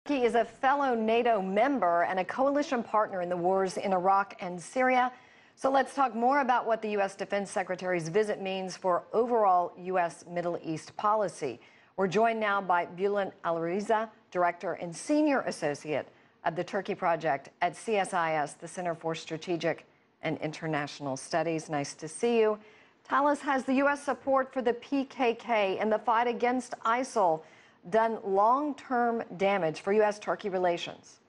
Turkey is a fellow NATO member and a coalition partner in the wars in Iraq and Syria. So let's talk more about what the U.S. Defense Secretary's visit means for overall U.S. Middle East policy. We're joined now by Bulent Aliriza, Director and Senior Associate of the Turkey Project at CSIS, the Center for Strategic and International Studies. Nice to see you. Tell us, has the U.S. support for the PKK and the fight against ISIL done long-term damage for U.S.-Turkey relations?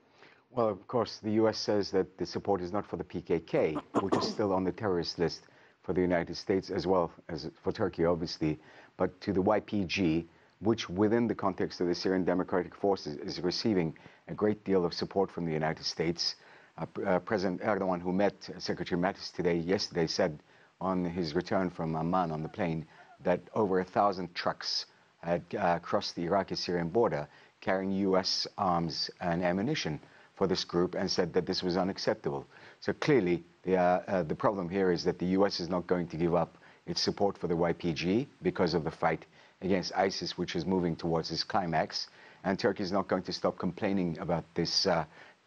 Well, of course, the U.S. says that the support is not for the PKK, which is still on the terrorist list for the United States, as well as for Turkey, obviously, but to the YPG, which within the context of the Syrian Democratic Forces is receiving a great deal of support from the United States. President Erdogan, who met Secretary Mattis yesterday, said on his return from Amman on the plane that over 1,000 trucks had crossed the Iraqi-Syrian border carrying U.S. arms and ammunition for this group, and said that this was unacceptable. So clearly, the problem here is that the U.S. is not going to give up its support for the YPG because of the fight against ISIS, which is moving towards its climax, and Turkey is not going to stop complaining about this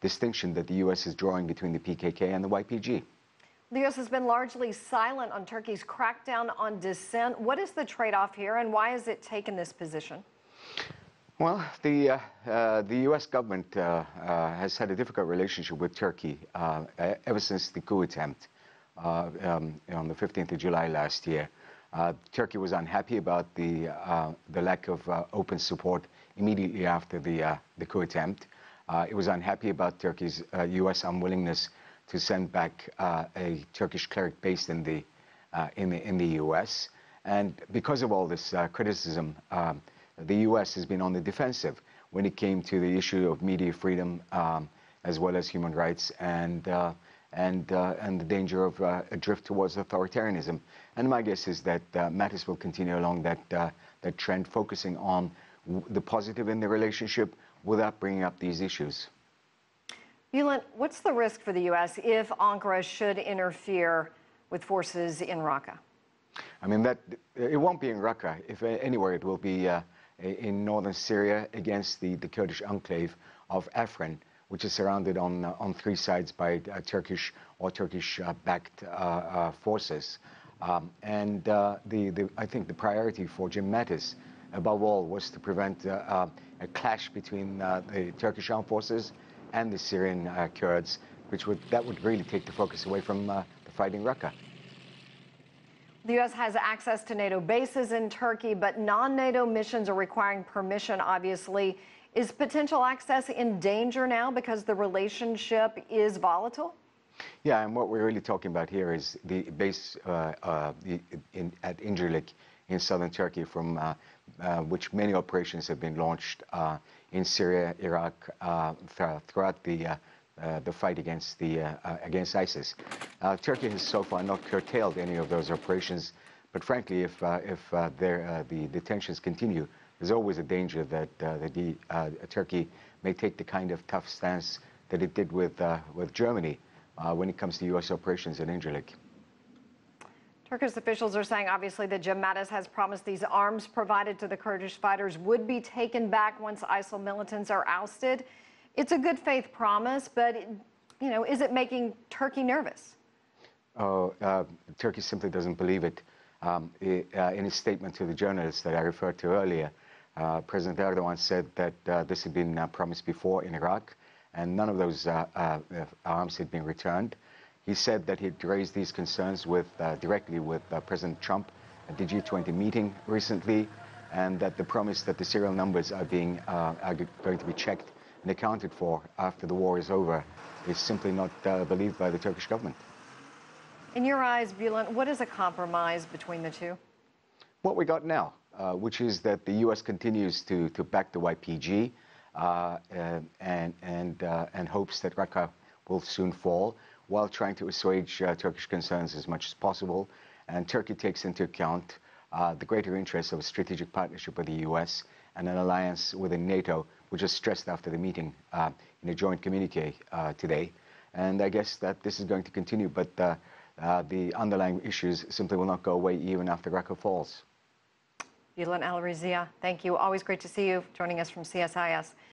distinction that the U.S. is drawing between the PKK and the YPG. The U.S. has been largely silent on Turkey's crackdown on dissent. What is the trade-off here, and why has it taken this position? Well, the U.S. government has had a difficult relationship with Turkey ever since the coup attempt on the 15th of July last year. Turkey was unhappy about the lack of open support immediately after the coup attempt. It was unhappy about Turkey's U.S. unwillingness to send back a Turkish cleric based in the U.S. And because of all this criticism, the U.S. has been on the defensive when it came to the issue of media freedom, as well as human rights, and the danger of a drift towards authoritarianism. And my guess is that Mattis will continue along that trend, focusing on the positive in the relationship without bringing up these issues. Bulent, what's the risk for the U.S. if Ankara should interfere with forces in Raqqa? I mean, it won't be in Raqqa. If anywhere, it will be in northern Syria against the Kurdish enclave of Afrin, which is surrounded on three sides by Turkish or Turkish-backed forces. I think the priority for Jim Mattis, above all, was to prevent a clash between the Turkish armed forces and the Syrian Kurds, that would really take the focus away from the fight in Raqqa. The U.S. has access to NATO bases in Turkey, but non-NATO missions are requiring permission, obviously. Is potential access in danger now because the relationship is volatile? Yeah, and what we're really talking about here is the base at Incirlik in southern Turkey, from which many operations have been launched in Syria, Iraq, throughout the fight against ISIS. Turkey has so far not curtailed any of those operations, but frankly, if the tensions continue, there's always a danger that Turkey may take the kind of tough stance that it did with Germany when it comes to U.S. operations in Incirlik. Turkish officials are saying, obviously, that Jim Mattis has promised these arms provided to the Kurdish fighters would be taken back once ISIL militants are ousted. It's a good faith promise, but, is it making Turkey nervous? Turkey simply doesn't believe it. In his statement to the journalists that I referred to earlier, President Erdogan said that this had been promised before in Iraq, and none of those arms had been returned. He said that he'd raised these concerns directly with President Trump at the G20 meeting recently, and that the promise that the serial numbers are going to be checked and accounted for after the war is over is simply not believed by the Turkish government. In your eyes, Bulent, what is a compromise between the two? What we got now, which is that the U.S. continues to back the YPG and hopes that Raqqa will soon fall, while trying to assuage Turkish concerns as much as possible. And Turkey takes into account the greater interests of a strategic partnership with the U.S. and an alliance within NATO, which was stressed after the meeting in a joint communique today. And I guess that this is going to continue, but the underlying issues simply will not go away even after Raqqa falls. Bulent Aliriza, thank you. Always great to see you joining us from CSIS.